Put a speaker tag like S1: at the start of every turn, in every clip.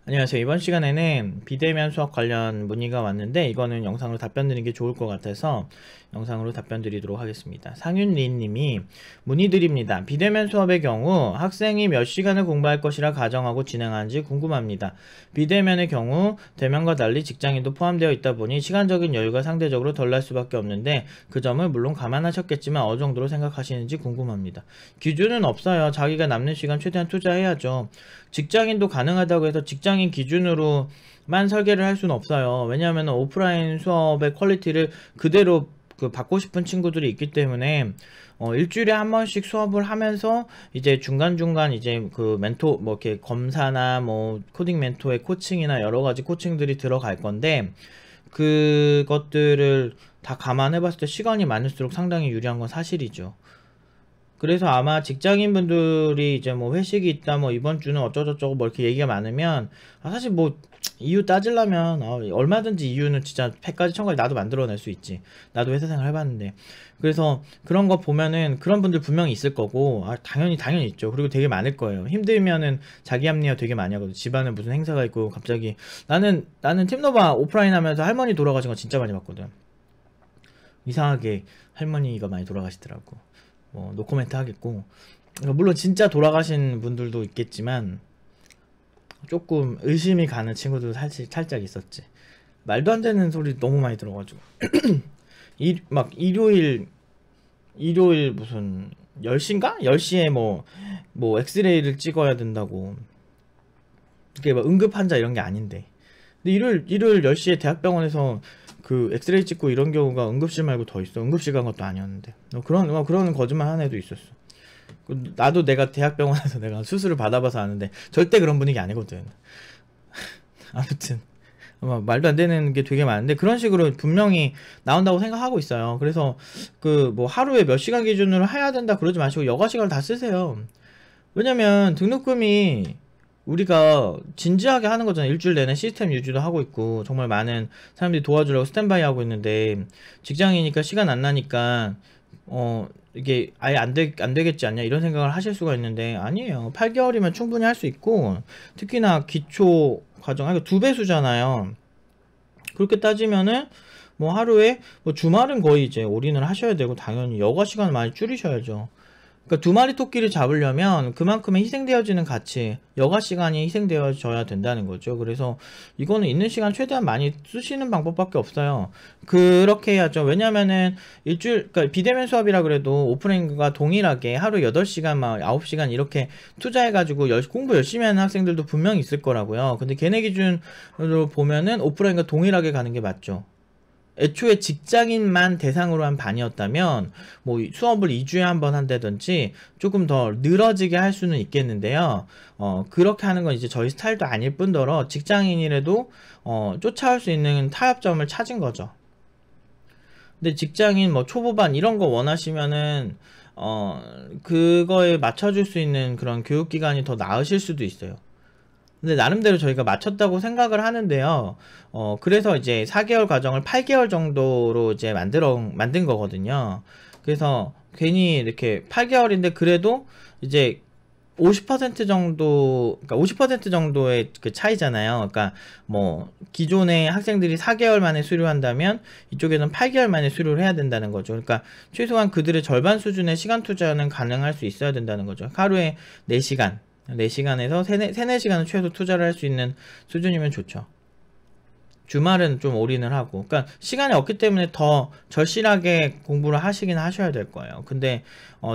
S1: 안녕하세요. 이번 시간에는 비대면 수업 관련 문의가 왔는데 이거는 영상으로 답변 드리는 게 좋을 것 같아서 영상으로 답변 드리도록 하겠습니다. 상윤리 님이 문의드립니다. 비대면 수업의 경우 학생이 몇 시간을 공부할 것이라 가정하고 진행하는지 궁금합니다. 비대면의 경우 대면과 달리 직장인도 포함되어 있다 보니 시간적인 여유가 상대적으로 덜 날 수밖에 없는데 그 점을 물론 감안하셨겠지만 어느 정도로 생각하시는지 궁금합니다. 기준은 없어요. 자기가 남는 시간 최대한 투자해야죠. 직장인도 가능하다고 해서 직장인 기준으로만 설계를 할 수는 없어요. 왜냐하면 오프라인 수업의 퀄리티를 그대로 받고 싶은 친구들이 있기 때문에 일주일에 한 번씩 수업을 하면서 이제 중간중간 이제 그 멘토 뭐 이렇게 검사나 뭐 코딩 멘토의 코칭이나 여러 가지 코칭들이 들어갈 건데 그것들을 다 감안해 봤을 때 시간이 많을수록 상당히 유리한 건 사실이죠. 그래서 아마 직장인분들이 이제 뭐 회식이 있다 뭐 이번 주는 어쩌고저쩌고 뭐 이렇게 얘기가 많으면 사실 뭐 이유 따지려면 얼마든지 이유는 진짜 100가지 1000가지 나도 만들어낼 수 있지. 나도 회사 생활 해봤는데. 그래서 그런 거 보면은 그런 분들 분명히 있을 거고 당연히 있죠. 그리고 되게 많을 거예요. 힘들면은 자기 합리화 되게 많이 하거든. 집안에 무슨 행사가 있고 갑자기 나는 팀노바 오프라인 하면서 할머니 돌아가신 거 진짜 많이 봤거든. 이상하게 할머니가 많이 돌아가시더라고. 뭐 노코멘트 하겠고, 물론 진짜 돌아가신 분들도 있겠지만 조금 의심이 가는 친구도 살짝 있었지. 말도 안 되는 소리 너무 많이 들어가지고 막 일요일 무슨 10시인가? 10시에 뭐 엑스레이를 찍어야 된다고. 그게 막 응급 환자 이런 게 아닌데. 근데 일요일 10시에 대학병원에서 그 엑스레이 찍고 이런 경우가 응급실 말고 더 있어. 응급실 간 것도 아니었는데. 그런 거짓말 하는 애도 있었어. 나도 내가 대학병원에서 내가 수술을 받아봐서 아는데 절대 그런 분위기 아니거든. 아무튼 말도 안 되는 게 되게 많은데 그런 식으로 분명히 나온다고 생각하고 있어요. 그래서 그 뭐 하루에 몇 시간 기준으로 해야 된다 그러지 마시고 여가 시간을 다 쓰세요. 왜냐면 등록금이 우리가 진지하게 하는 거잖아. 일주일 내내 시스템 유지도 하고 있고 정말 많은 사람들이 도와주려고 스탠바이 하고 있는데 직장이니까 시간 안 나니까 이게 아예 안 되겠지 않냐 이런 생각을 하실 수가 있는데 아니에요. 8개월이면 충분히 할 수 있고 특히나 기초 과정 2배수잖아요. 그렇게 따지면은 뭐 하루에 뭐 주말은 거의 이제 올인을 하셔야 되고 당연히 여가 시간을 많이 줄이셔야죠. 그러니까 두 마리 토끼를 잡으려면 그만큼의 희생되어지는 가치, 여가 시간이 희생되어져야 된다는 거죠. 그래서 이거는 있는 시간 최대한 많이 쓰시는 방법밖에 없어요. 그렇게 해야죠. 왜냐면은 그러니까 비대면 수업이라 그래도 오프라인과 동일하게 하루 8시간, 막 9시간 이렇게 투자해가지고 공부 열심히 하는 학생들도 분명히 있을 거라고요. 근데 걔네 기준으로 보면은 오프라인과 동일하게 가는 게 맞죠. 애초에 직장인만 대상으로 한 반이었다면 뭐 수업을 2주에 한 번 한다든지 조금 더 늘어지게 할 수는 있겠는데요. 그렇게 하는 건 이제 저희 스타일도 아닐 뿐더러 직장인이라도 쫓아올 수 있는 타협점을 찾은 거죠. 근데 직장인 뭐 초보반 이런 거 원하시면은 그거에 맞춰줄 수 있는 그런 교육기관이 더 나으실 수도 있어요. 근데 나름대로 저희가 맞췄다고 생각을 하는데요. 그래서 이제 4개월 과정을 8개월 정도로 이제 만든 거거든요. 그래서 괜히 이렇게 8개월인데 그래도 이제 50% 정도, 그러니까 50% 정도의 그 차이잖아요. 그러니까 뭐 기존의 학생들이 4개월 만에 수료한다면 이쪽에는 8개월 만에 수료를 해야 된다는 거죠. 그러니까 최소한 그들의 절반 수준의 시간 투자는 가능할 수 있어야 된다는 거죠. 하루에 4시간, 4시간에서 4시간은 최소 투자를 할 수 있는 수준이면 좋죠. 주말은 좀 올인을 하고, 그러니까 시간이 없기 때문에 더 절실하게 공부를 하시긴 하셔야 될 거예요. 근데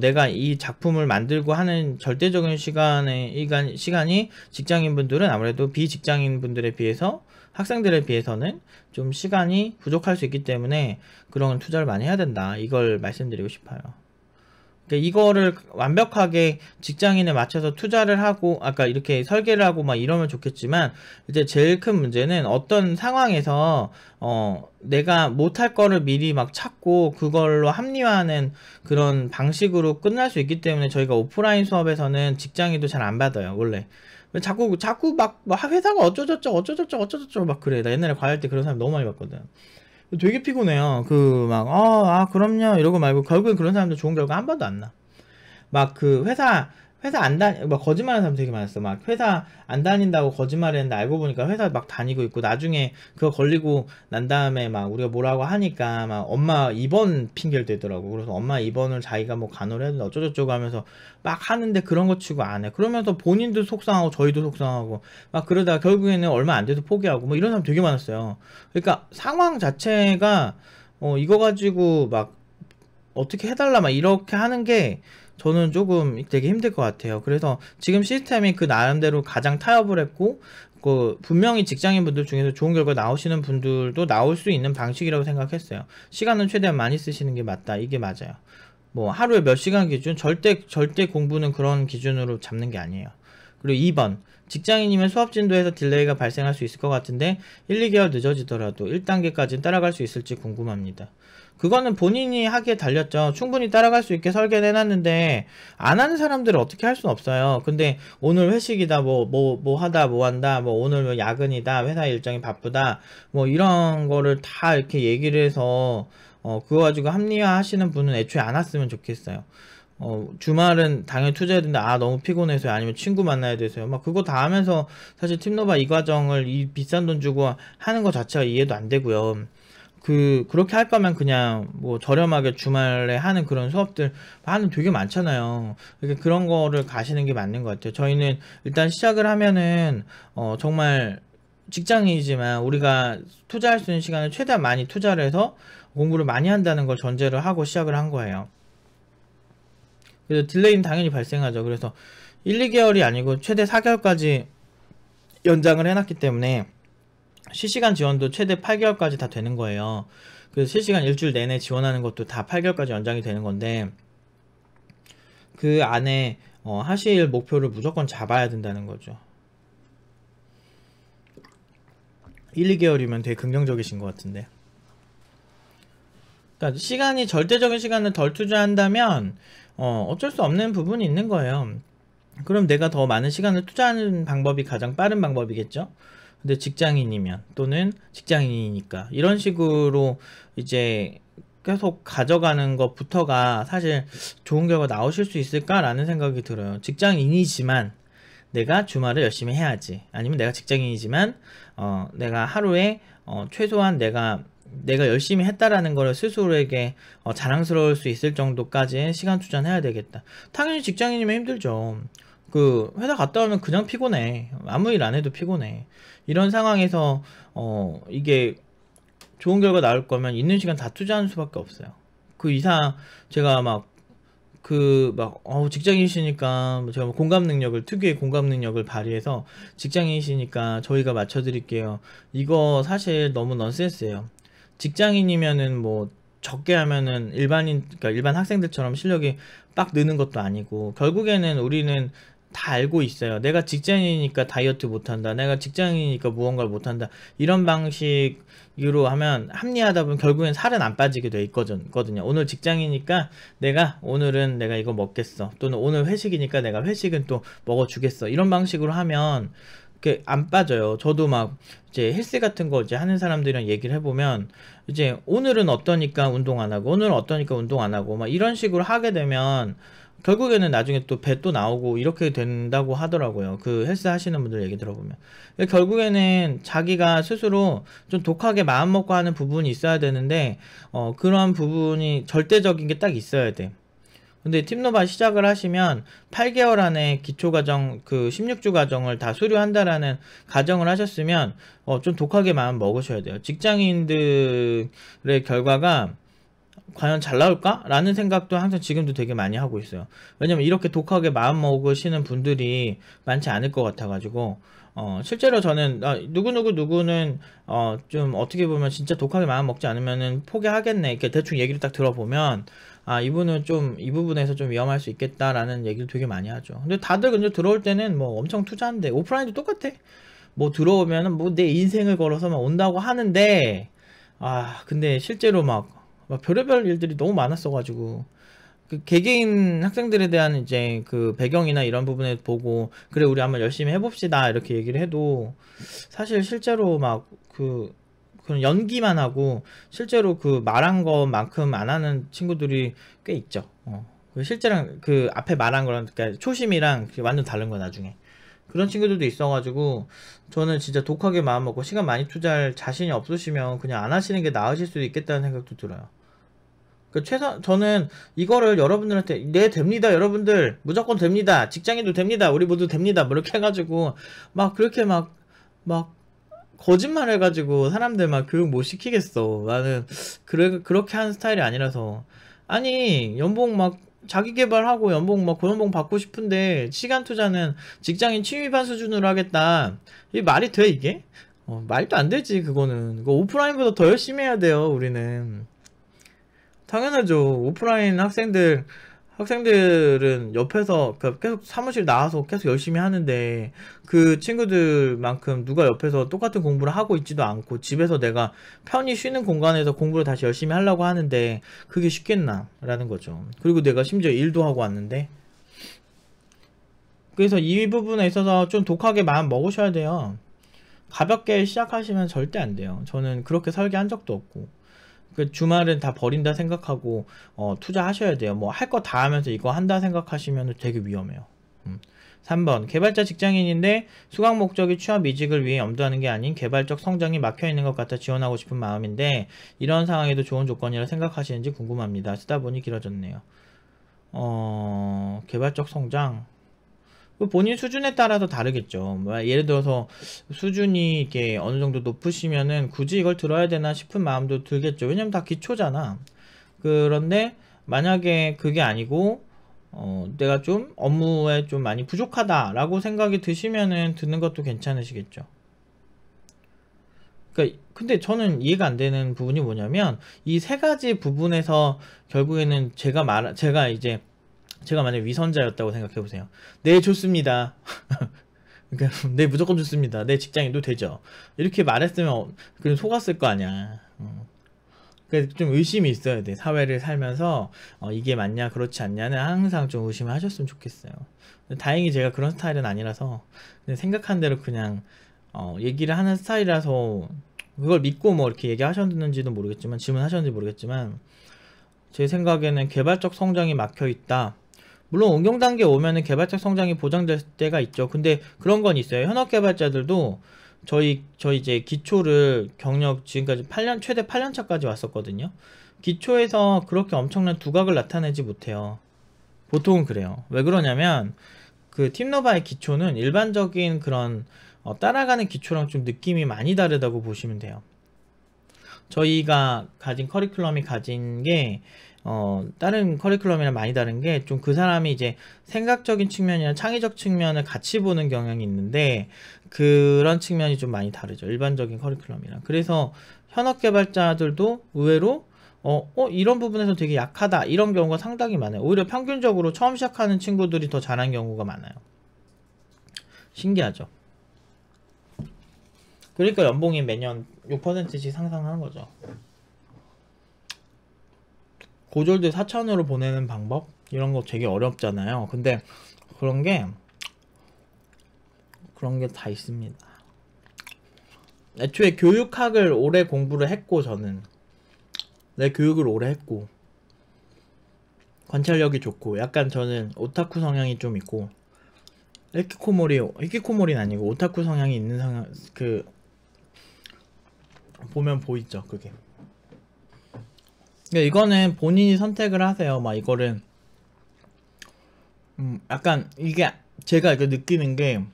S1: 내가 이 작품을 만들고 하는 절대적인 시간이 직장인분들은 아무래도 비직장인분들에 비해서 학생들에 비해서는 좀 시간이 부족할 수 있기 때문에 그런 투자를 많이 해야 된다. 이걸 말씀드리고 싶어요. 이거를 완벽하게 직장인에 맞춰서 투자를 하고 아까 이렇게 설계를 하고 막 이러면 좋겠지만 이제 제일 큰 문제는 어떤 상황에서 내가 못할 거를 미리 막 찾고 그걸로 합리화하는 그런 방식으로 끝날 수 있기 때문에 저희가 오프라인 수업에서는 직장인도 잘 안 받아요. 원래 자꾸 막 회사가 어쩌저쩌고 막 그래. 나 옛날에 과외할 때 그런 사람 너무 많이 봤거든. 되게 피곤해요. 그럼요 이러고 말고 결국엔 그런 사람들 좋은 결과 한 번도 안 나. 막 그 회사 회사 안 다니, 뭐 거짓말하는 사람 되게 많았어. 막 회사 안 다닌다고 거짓말했는데 알고 보니까 회사 막 다니고 있고, 나중에 그거 걸리고 난 다음에 막 우리가 뭐라고 하니까 막 엄마 입원 핑계를 대더라고. 그래서 엄마 입원을 자기가 뭐 간호를 해야 된다 어쩌고저쩌고 하면서 막 하는데 그런 거 치고 안 해. 그러면서 본인도 속상하고 저희도 속상하고 막 그러다가 결국에는 얼마 안 돼서 포기하고 뭐 이런 사람 되게 많았어요. 그러니까 상황 자체가 이거 가지고 막 어떻게 해달라 막 이렇게 하는 게 저는 조금 되게 힘들 것 같아요. 그래서 지금 시스템이 그 나름대로 가장 타협을 했고, 그 분명히 직장인분들 중에서 좋은 결과 나오시는 분들도 나올 수 있는 방식이라고 생각했어요. 시간은 최대한 많이 쓰시는 게 맞다. 이게 맞아요. 뭐 하루에 몇 시간 기준, 절대 공부는 그런 기준으로 잡는 게 아니에요. 그리고 2번, 직장인이면 수업 진도에서 딜레이가 발생할 수 있을 것 같은데 1, 2개월 늦어지더라도 1단계까지는 따라갈 수 있을지 궁금합니다. 그거는 본인이 하기에 달렸죠. 충분히 따라갈 수 있게 설계를 해놨는데 안 하는 사람들은 어떻게 할 수는 없어요. 근데 오늘 회식이다, 뭐 하다, 뭐 한다, 뭐 오늘 뭐 야근이다, 회사 일정이 바쁘다, 뭐 이런 거를 다 이렇게 얘기를 해서 그거 가지고 합리화 하시는 분은 애초에 안 왔으면 좋겠어요. 주말은 당연히 투자해야 된다. 아, 너무 피곤해서요. 아니면 친구 만나야 돼서요. 막 그거 다 하면서 사실 팀노바 이 과정을 이 비싼 돈 주고 하는 것 자체가 이해도 안 되고요. 그렇게 할 거면 그냥 뭐 저렴하게 주말에 하는 그런 수업들 하는 되게 많잖아요. 그러니까 그런 거를 가시는 게 맞는 것 같아요. 저희는 일단 시작을 하면은, 정말 직장인이지만 우리가 투자할 수 있는 시간을 최대한 많이 투자를 해서 공부를 많이 한다는 걸 전제를 하고 시작을 한 거예요. 그래서 딜레이는 당연히 발생하죠. 그래서 1, 2개월이 아니고 최대 4개월까지 연장을 해놨기 때문에 실시간 지원도 최대 8개월까지 다 되는 거예요. 그래서 실시간 일주일 내내 지원하는 것도 다 8개월까지 연장이 되는 건데, 그 안에 하실 목표를 무조건 잡아야 된다는 거죠. 1, 2개월이면 되게 긍정적이신 것 같은데. 그러니까 시간이 절대적인 시간을 덜 투자한다면 어쩔 수 없는 부분이 있는 거예요. 그럼 내가 더 많은 시간을 투자하는 방법이 가장 빠른 방법이겠죠. 근데 직장인이면, 또는 직장인이니까 이런 식으로 이제 계속 가져가는 것부터가 사실 좋은 결과 나오실 수 있을까라는 생각이 들어요. 직장인이지만 내가 주말을 열심히 해야지, 아니면 내가 직장인이지만 내가 하루에 최소한 내가 열심히 했다라는 걸 스스로에게 자랑스러울 수 있을 정도까지의 시간 투자는 해야 되겠다. 당연히 직장인이면 힘들죠. 그 회사 갔다 오면 그냥 피곤해. 아무 일 안 해도 피곤해. 이런 상황에서 이게 좋은 결과 나올 거면 있는 시간 다 투자하는 수밖에 없어요. 그 이상 제가 직장인이시니까 제가 공감 능력을, 특유의 공감 능력을 발휘해서 직장인이시니까 저희가 맞춰드릴게요. 이거 사실 너무 넌센스예요. 직장인이면은 뭐 적게 하면은 그러니까 일반 학생들처럼 실력이 빡 느는 것도 아니고, 결국에는 우리는 다 알고 있어요. 내가 직장인이니까 다이어트 못한다, 내가 직장인이니까 무언가를 못한다, 이런 방식으로 하면 합리하다 보면 결국엔 살은 안 빠지게 돼 있거든요. 오늘 직장이니까 오늘은 내가 이거 먹겠어, 또는 오늘 회식이니까 내가 회식은 또 먹어주겠어, 이런 방식으로 하면 그게 안 빠져요. 저도 막 이제 헬스 같은 거 이제 하는 사람들이랑 얘기를 해보면, 이제 오늘은 어떠니까 운동 안 하고, 오늘은 어떠니까 운동 안 하고, 막 이런 식으로 하게 되면 결국에는 나중에 또 배 또 나오고 이렇게 된다고 하더라고요. 그 헬스 하시는 분들 얘기 들어보면. 결국에는 자기가 스스로 좀 독하게 마음 먹고 하는 부분이 있어야 되는데, 그런 부분이 절대적인 게 딱 있어야 돼. 근데 팀노바 시작을 하시면 8개월 안에 기초과정, 그 16주 과정을 다 수료한다라는 가정을 하셨으면 좀 독하게 마음 먹으셔야 돼요. 직장인들의 결과가 과연 잘 나올까? 라는 생각도 항상 지금도 되게 많이 하고 있어요. 왜냐면 이렇게 독하게 마음 먹으시는 분들이 많지 않을 것 같아가지고, 실제로 저는 누구는 좀 어떻게 보면 진짜 독하게 마음 먹지 않으면은 포기하겠네, 이렇게 대충 얘기를 딱 들어보면, 이분은 좀 이 부분에서 좀 위험할 수 있겠다라는 얘기를 되게 많이 하죠. 근데 다들 근데 들어올 때는 뭐 엄청 투자한데, 오프라인도 똑같아. 뭐 들어오면은 뭐 내 인생을 걸어서만 온다고 하는데, 근데 실제로 막 별의별 일들이 너무 많았어가지고, 그 개개인 학생들에 대한 이제 그 배경이나 이런 부분에 보고, 그래 우리 한번 열심히 해봅시다 이렇게 얘기를 해도, 사실 실제로 그런 연기만 하고 실제로 그 말한 것만큼 안 하는 친구들이 꽤 있죠. 그 실제랑 그 앞에 말한 거랑 그러니까 초심이랑 완전 다른 거야 나중에. 그런 친구들도 있어가지고 저는 진짜 독하게 마음먹고 시간 많이 투자할 자신이 없으시면 그냥 안 하시는 게 나으실 수도 있겠다는 생각도 들어요. 그 저는 이거를 여러분들한테 네 됩니다 여러분들 무조건 됩니다 직장인도 됩니다 우리 모두 됩니다 뭐 이렇게 해가지고 막 그렇게 막 거짓말 해가지고 사람들 막 교육 못 시키겠어. 나는 그렇게 하는 스타일이 아니라서. 아니 연봉 막 자기 개발하고 연봉 막 고연봉 받고 싶은데 시간 투자는 직장인 취미반 수준으로 하겠다. 이 말이 돼 이게? 말도 안 되지 그거는. 그거 오프라인보다 더 열심히 해야 돼요 우리는. 당연하죠. 오프라인 학생들은 옆에서 계속 사무실 나와서 계속 열심히 하는데 그 친구들만큼 누가 옆에서 똑같은 공부를 하고 있지도 않고 집에서 내가 편히 쉬는 공간에서 공부를 다시 열심히 하려고 하는데 그게 쉽겠나 라는 거죠. 그리고 내가 심지어 일도 하고 왔는데. 그래서 이 부분에 있어서 좀 독하게 마음 먹으셔야 돼요. 가볍게 시작하시면 절대 안 돼요. 저는 그렇게 설계한 적도 없고. 그 주말은 다 버린다 생각하고 투자하셔야 돼요. 뭐 할 거 다 하면서 이거 한다 생각하시면 되게 위험해요. 3번 개발자 직장인인데 수강 목적이 취업 이직을 위해 염두하는 게 아닌 개발적 성장이 막혀있는 것 같아 지원하고 싶은 마음인데 이런 상황에도 좋은 조건이라 생각하시는지 궁금합니다. 쓰다 보니 길어졌네요. 개발적 성장 본인 수준에 따라서 다르겠죠. 뭐 예를 들어서 수준이 이렇게 어느 정도 높으시면은 굳이 이걸 들어야 되나 싶은 마음도 들겠죠. 왜냐면 다 기초잖아. 그런데 만약에 그게 아니고 내가 좀 업무에 좀 많이 부족하다라고 생각이 드시면은 듣는 것도 괜찮으시겠죠. 그러니까 근데 저는 이해가 안 되는 부분이 뭐냐면 이 세 가지 부분에서 결국에는 제가 만약 위선자였다고 생각해보세요. 네 좋습니다. 그러니까 네 무조건 좋습니다. 네 직장인도 되죠. 이렇게 말했으면 그냥 속았을 거 아니야. 그래서 좀 의심이 있어야 돼. 사회를 살면서 이게 맞냐 그렇지 않냐는 항상 좀 의심을 하셨으면 좋겠어요. 다행히 제가 그런 스타일은 아니라서 그냥 생각한 대로 그냥 얘기를 하는 스타일이라서 그걸 믿고 뭐 이렇게 얘기하셨는지도 모르겠지만 질문하셨는지 모르겠지만 제 생각에는 개발적 성장이 막혀있다. 물론 응용 단계에 오면은 개발적 성장이 보장될 때가 있죠. 근데 그런 건 있어요. 현업 개발자들도 저희 이제 기초를 경력 지금까지 8년 최대 8년 차까지 왔었거든요. 기초에서 그렇게 엄청난 두각을 나타내지 못해요. 보통은 그래요. 왜 그러냐면 그 팀노바의 기초는 일반적인 그런 따라가는 기초랑 좀 느낌이 많이 다르다고 보시면 돼요. 저희가 가진 커리큘럼이 가진 게 다른 커리큘럼이랑 많이 다른 게 좀 그 사람이 이제 생각적인 측면이나 창의적 측면을 같이 보는 경향이 있는데 그런 측면이 좀 많이 다르죠. 일반적인 커리큘럼이랑. 그래서 현업 개발자들도 의외로 이런 부분에서 되게 약하다 이런 경우가 상당히 많아요. 오히려 평균적으로 처음 시작하는 친구들이 더 잘하는 경우가 많아요. 신기하죠. 그러니까 연봉이 매년 6%씩 상승하는 거죠. 고졸들 4천으로 보내는 방법? 이런 거 되게 어렵잖아요. 근데 그런 게 다 있습니다. 애초에 교육학을 오래 공부를 했고 저는 내 교육을 오래 했고 관찰력이 좋고 약간 저는 오타쿠 성향이 좀 있고 히키코모리는 아니고 오타쿠 성향이 있는 성향 보면 보이죠 그게. 그러니까 이거는 본인이 선택을 하세요. 막 이거를 약간 이게 제가 이거 느끼는 게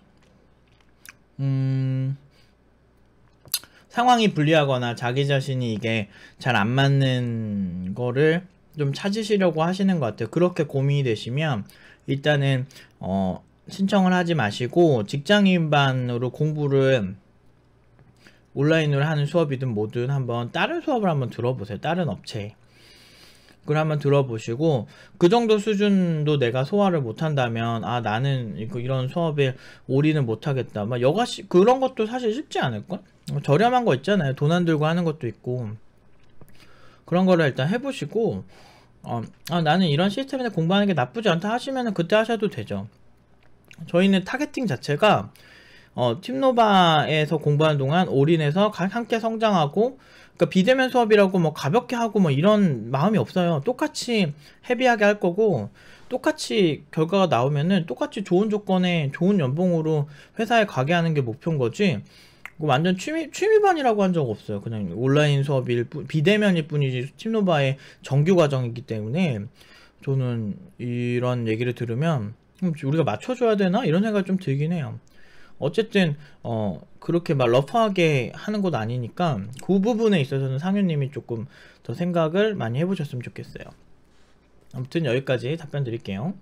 S1: 상황이 불리하거나 자기 자신이 이게 잘 안 맞는 거를 좀 찾으시려고 하시는 것 같아요. 그렇게 고민이 되시면 일단은 신청을 하지 마시고 직장인반으로 공부를 온라인으로 하는 수업이든 뭐든 한번 다른 수업을 한번 들어보세요. 다른 업체 그걸 한번 들어보시고 그 정도 수준도 내가 소화를 못한다면 나는 이런 수업에 올인을 못하겠다. 막 여가시 그런 것도 사실 쉽지 않을걸? 저렴한 거 있잖아요. 돈 안 들고 하는 것도 있고 그런 거를 일단 해보시고 나는 이런 시스템에 공부하는 게 나쁘지 않다 하시면은 그때 하셔도 되죠. 저희는 타겟팅 자체가 팀노바에서 공부하는 동안 올인해서 함께 성장하고, 그러니까 비대면 수업이라고 뭐 가볍게 하고 뭐 이런 마음이 없어요. 똑같이 헤비하게 할 거고, 똑같이 결과가 나오면은 똑같이 좋은 조건에 좋은 연봉으로 회사에 가게 하는 게 목표인 거지. 완전 취미반이라고 한 적 없어요. 그냥 온라인 수업일 비대면일 뿐이지 팀노바의 정규 과정이기 때문에 저는 이런 얘기를 들으면 우리가 맞춰줘야 되나? 이런 생각이 좀 들긴 해요. 어쨌든 그렇게 막 러프하게 하는 것 아니니까 그 부분에 있어서는 상윤님이 조금 더 생각을 많이 해보셨으면 좋겠어요. 아무튼 여기까지 답변 드릴게요.